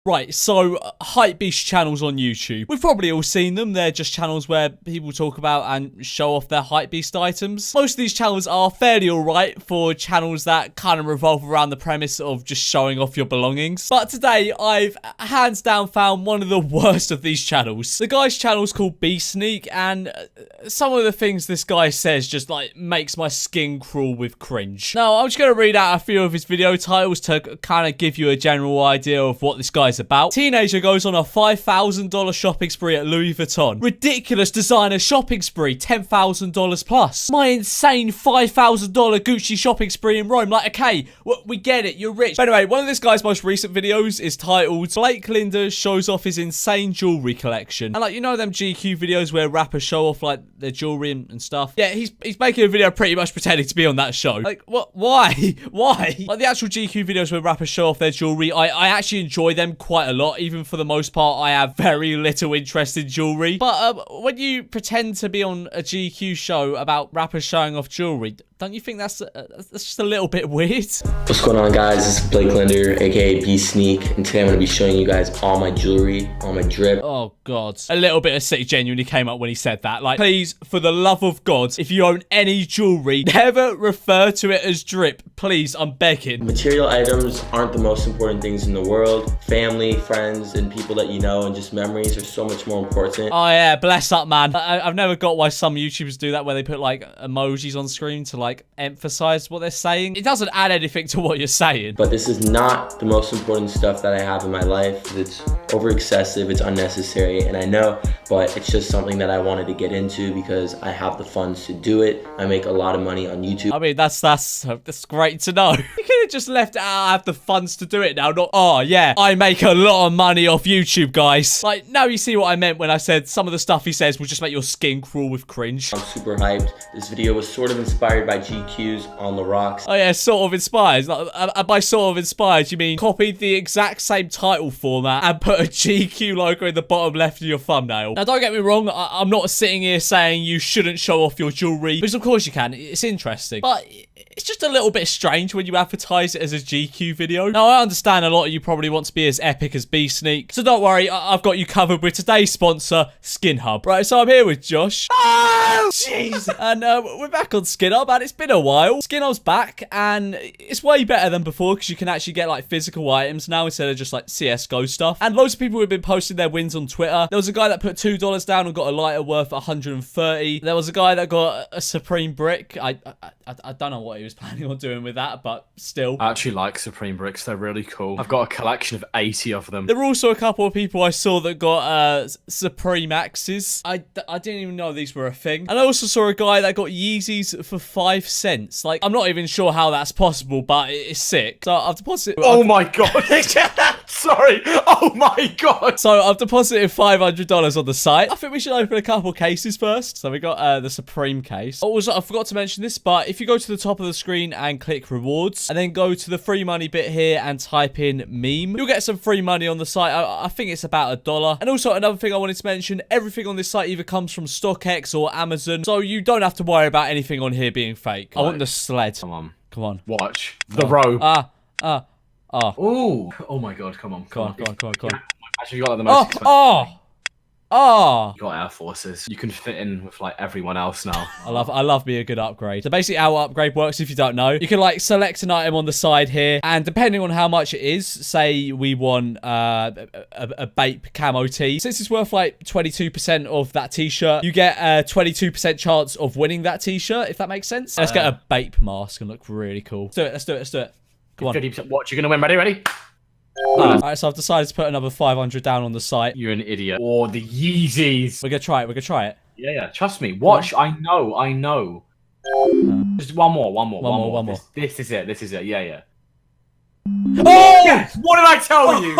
Right, so hypebeast channels on YouTube. We've probably all seen them. They're just channels where people talk about and show off their hypebeast items. Most of these channels are fairly alright for channels that kind of revolve around the premise of just showing off your belongings. But today, I've hands down found one of the worst of these channels. The guy's channel's called Sneak, and some of the things this guy says just like makes my skin crawl with cringe. Now, I'm just going to read out a few of his video titles to kind of give you a general idea of what this guy's about. Teenager goes on a $5,000 shopping spree at Louis Vuitton. Ridiculous designer shopping spree, $10,000 plus. My insane $5,000 Gucci shopping spree in Rome. Like, okay, we get it, you're rich. But anyway, one of this guy's most recent videos is titled Blake Linder shows off his insane jewelry collection. And like, you know them GQ videos where rappers show off like their jewelry and stuff? Yeah, he's making a video pretty much pretending to be on that show. Like, what? Why? Why? Like the actual GQ videos where rappers show off their jewelry, I actually enjoy them quite a lot. Even for the most part, I have very little interest in jewelry. But when you pretend to be on a GQ show about rappers showing off jewelry, don't you think that's just a little bit weird? What's going on, guys? This is Blake Linder, aka Sneak, and today I'm going to be showing you guys all my jewelry, all my drip. Oh, God. A little bit of sick genuinely came up when he said that. Like, please, for the love of God, if you own any jewelry, never refer to it as drip. Please, I'm begging. Material items aren't the most important things in the world. Family, friends, and people that you know, and just memories are so much more important. Oh, yeah, bless up, man. I've never got why some YouTubers do that, where they put, like, emojis on screen to, like, emphasize what they're saying. It doesn't add anything to what you're saying. But this is not the most important stuff that I have in my life. It's over excessive, it's unnecessary, and I know, but it's just something that I wanted to get into because I have the funds to do it. I make a lot of money on YouTube. I mean, that's great to know. You could have just left it out, I have the funds to do it now, not, oh yeah, I make a lot of money off YouTube, guys. Like, now you see what I meant when I said some of the stuff he says will just make your skin crawl with cringe. I'm super hyped. This video was sort of inspired by GQ's On the Rocks. Oh yeah, sort of inspired. Like, by sort of inspired, you mean copied the exact same title format and put a GQ logo in the bottom left of your thumbnail. Now, don't get me wrong, I'm not sitting here saying you shouldn't show off your jewelry, because of course you can, it's interesting. But it's just a little bit strange when you advertise it as a GQ video. Now, I understand a lot of you probably want to be as epic as Sneak, so don't worry, I've got you covered with today's sponsor, Skin Hub. Right, so I'm here with Josh. Oh, jeez! And we're back on Skin Hub, and it's been a while. Skin Hub's back, and it's way better than before, because you can actually get, like, physical items now instead of just, like, CSGO stuff. And loads of people have been posting their wins on Twitter. There was a guy that put $2 down and got a lighter worth 130. There was a guy that got a Supreme brick. I don't know what he was planning on doing with that, but still. I actually like Supreme bricks. They're really cool. I've got a collection of 80 of them. There were also a couple of people I saw that got Supreme axes. I didn't even know these were a thing. And I also saw a guy that got Yeezys for 5 cents. Like, I'm not even sure how that's possible, but it's sick. So I've deposited... Oh my God. Sorry. Oh my God. So I've deposited $500 on the site. I think we should open a couple cases first. So we got the Supreme case. Also, I forgot to mention this, but if you go to the top of the screen and click rewards, and then go to the free money bit here and type in meme, you'll get some free money on the site. I think it's about $1. And also, another thing I wanted to mention, everything on this site either comes from StockX or Amazon, so you don't have to worry about anything on here being fake. I want the sled. Come on. Come on. Watch. The row. Oh. Oh my God. Come on. Come on. Actually, you got the most expensive. Oh! You got Air Forces. You can fit in with like everyone else now. I love me a good upgrade. So basically how upgrade works, if you don't know, you can like select an item on the side here, and depending on how much it is, say we want a Bape camo tee. Since it's worth like 22% of that t-shirt, you get a 22% chance of winning that t-shirt, if that makes sense. Let's get a Bape mask and look really cool. Let's do it. Come on. 50% watch. You're gonna win. Ready? Alright, so I've decided to put another 500 down on the site. You're an idiot. Oh, the Yeezys. We're gonna try it. Yeah. Trust me. Watch. I know. Just one more. This is it. Yeah. Oh! Yes! What did I tell you?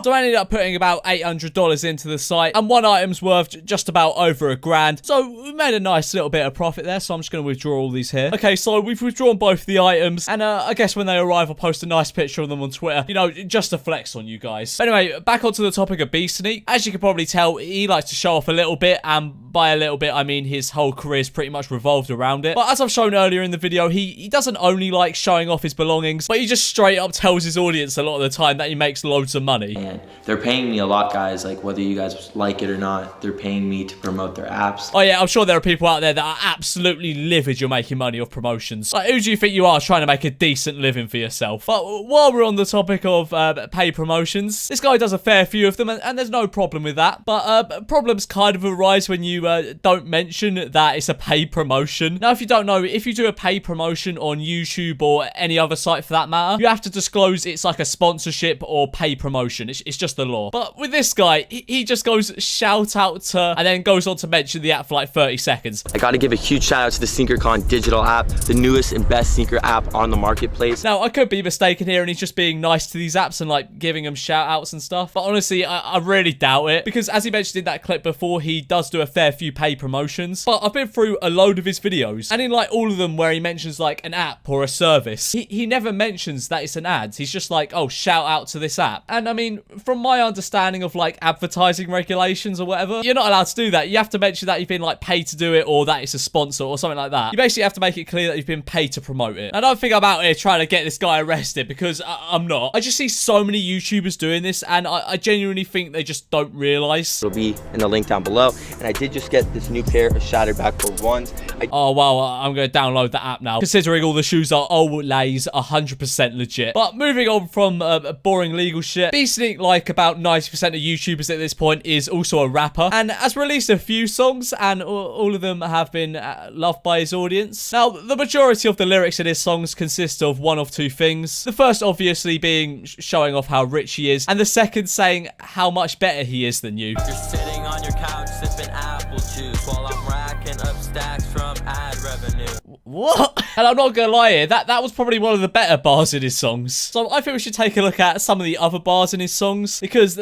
So I ended up putting about $800 into the site, and one item's worth just about over $1,000. So we made a nice little bit of profit there, so I'm just going to withdraw all these here. Okay, so we've withdrawn both the items, and I guess when they arrive, I'll post a nice picture of them on Twitter, you know, just to flex on you guys. But anyway, back onto the topic of Sneak. As you can probably tell, he likes to show off a little bit, and by a little bit, I mean his whole career's pretty much revolved around it. But as I've shown earlier in the video, he doesn't only like showing off his belongings, but he just straight up tells his his audience a lot of the time that he makes loads of money. And they're paying me a lot, guys. Like, whether you guys like it or not, they're paying me to promote their apps. Oh yeah, I'm sure there are people out there that are absolutely livid you're making money off promotions. Like, who do you think you are trying to make a decent living for yourself? But while we're on the topic of paid promotions, this guy does a fair few of them, and there's no problem with that. But problems kind of arise when you don't mention that it's a paid promotion. Now, if you don't know, if you do a paid promotion on YouTube or any other site for that matter, you have to disclose it's like a sponsorship or paid promotion. It's just the law. But with this guy, he just goes shout out to, and then goes on to mention the app for like 30 seconds. I gotta give a huge shout out to the SneakerCon digital app, the newest and best sneaker app on the marketplace. Now, I could be mistaken here and he's just being nice to these apps and like giving them shout outs and stuff. But honestly, I really doubt it, because as he mentioned in that clip before, he does do a fair few paid promotions. But I've been through a load of his videos, and in like all of them where he mentions like an app or a service, he never mentions that it's an ad. He's just like, oh, shout out to this app. And I mean, from my understanding of like advertising regulations or whatever, you're not allowed to do that. You have to mention that you've been like paid to do it, or that it's a sponsor or something like that. You basically have to make it clear that you've been paid to promote it. I don't think I'm out here trying to get this guy arrested, because I'm not. I just see so many YouTubers doing this, and I genuinely think they just don't realize. It'll be in the link down below. And I did just get this new pair of Shattered Backboard ones. Oh, wow, I'm going to download the app now, considering all the shoes are always 100% legit. But moving on from boring legal shit, BeSneak, like about 90% of YouTubers at this point, is also a rapper, and has released a few songs, and all of them have been loved by his audience. Now, the majority of the lyrics in his songs consist of one of two things. The first, obviously, being showing off how rich he is, and the second saying how much better he is than you. You're sitting on your couch sipping apple juice while I'm racking up stacks from ad revenue. What? And I'm not gonna lie here, that was probably one of the better bars in his songs. So I think we should take a look at some of the other bars in his songs, because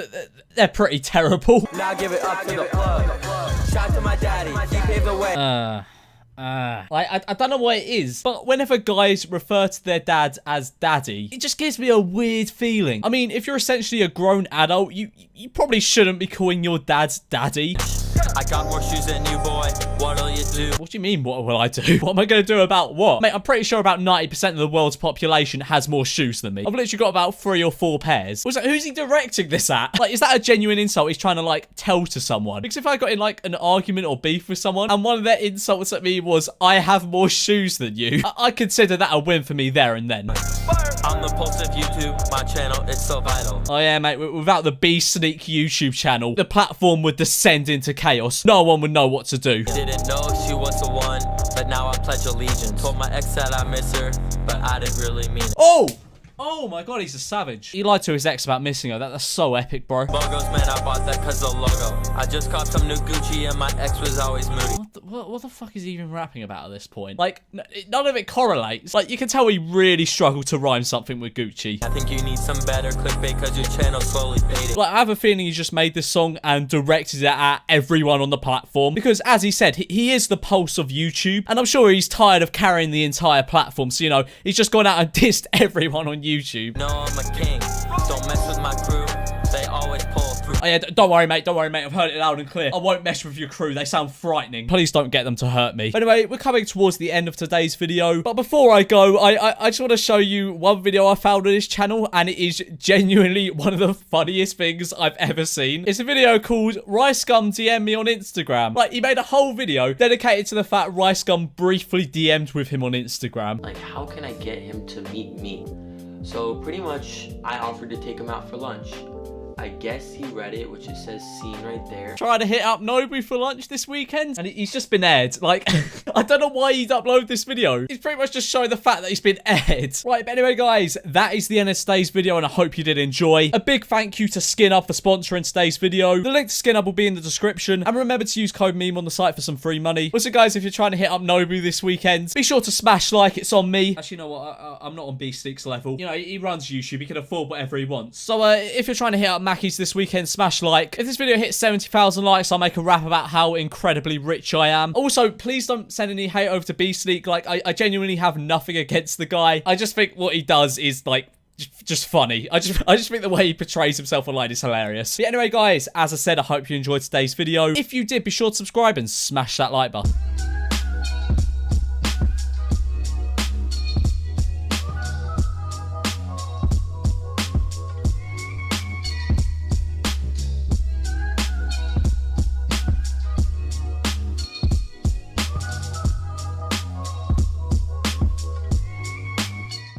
they're pretty terrible. Now give it up to the plug. Shout to my daddy, he paved the way. I don't know what it is, but whenever guys refer to their dads as daddy, it just gives me a weird feeling. I mean, if you're essentially a grown adult, you probably shouldn't be calling your dad daddy. I got more shoes than you, boy. What'll you do? What do you mean, what will I do? What am I going to do about what? Mate, I'm pretty sure about 90% of the world's population has more shoes than me. I've literally got about 3 or 4 pairs. Who's he directing this at? Like, is that a genuine insult he's trying to, like, tell to someone? Because if I got in, like, an argument or beef with someone, and one of their insults at me was, I have more shoes than you, I consider that a win for me there and then. I'm the pulse of YouTube, my channel, it's so vital. Oh yeah, mate, without the BeSneak YouTube channel, the platform would descend into chaos. No one would know what to do. Didn't know she was the one, but now I pledge allegiance. Told my ex that I miss her, but I didn't really mean it. Oh my god, he's a savage. He lied to his ex about missing her. That's so epic, bro. Logos, man, I bought that cause the logo. I just caught some new Gucci and my ex was always moody. What the fuck is he even rapping about at this point? Like, none of it correlates. Like, you can tell he really struggled to rhyme something with Gucci. I think you need some better clickbait cause your channel's slowly fading. Like, I have a feeling he just made this song and directed it at everyone on the platform. Because, as he said, he is the pulse of YouTube. And I'm sure he's tired of carrying the entire platform. So, you know, he's just gone out and dissed everyone on YouTube. No, I'm a king. Don't mess with my crew. They always pull through. Oh yeah, don't worry, mate. Don't worry, mate. I've heard it loud and clear. I won't mess with your crew. They sound frightening. Please don't get them to hurt me. But anyway, we're coming towards the end of today's video. But before I go, I just want to show you one video I found on his channel, and it is genuinely one of the funniest things I've ever seen. It's a video called Rice Gum DM Me on Instagram. Like, he made a whole video dedicated to the fact Rice Gum briefly DM'd with him on Instagram. Like, how can I get him to meet me? So pretty much, I offered to take him out for lunch. I guess he read it, which it says scene right there. Trying to hit up Nobu for lunch this weekend, and he's just been aired. Like, I don't know why he'd upload this video. He's pretty much just showing the fact that he's been aired. Right, but anyway, guys, that is the end of today's video, and I hope you did enjoy. A big thank you to SkinUp for sponsoring today's video. The link to SkinUp will be in the description, and remember to use code MEME on the site for some free money. Also, guys, if you're trying to hit up Nobu this weekend, be sure to smash like. It's on me. Actually, you know what? I'm not on BeSneak's level. You know, he runs YouTube. He can afford whatever he wants. So, if you're trying to hit up Mackie's this weekend, smash like. If this video hits 70,000 likes, I'll make a rap about how incredibly rich I am. Also, please don't send any hate over to BeSneak. Like, I genuinely have nothing against the guy. I just think what he does is, like, just funny. I just think the way he portrays himself online is hilarious. But anyway, guys, as I said, I hope you enjoyed today's video. If you did, be sure to subscribe and smash that like button.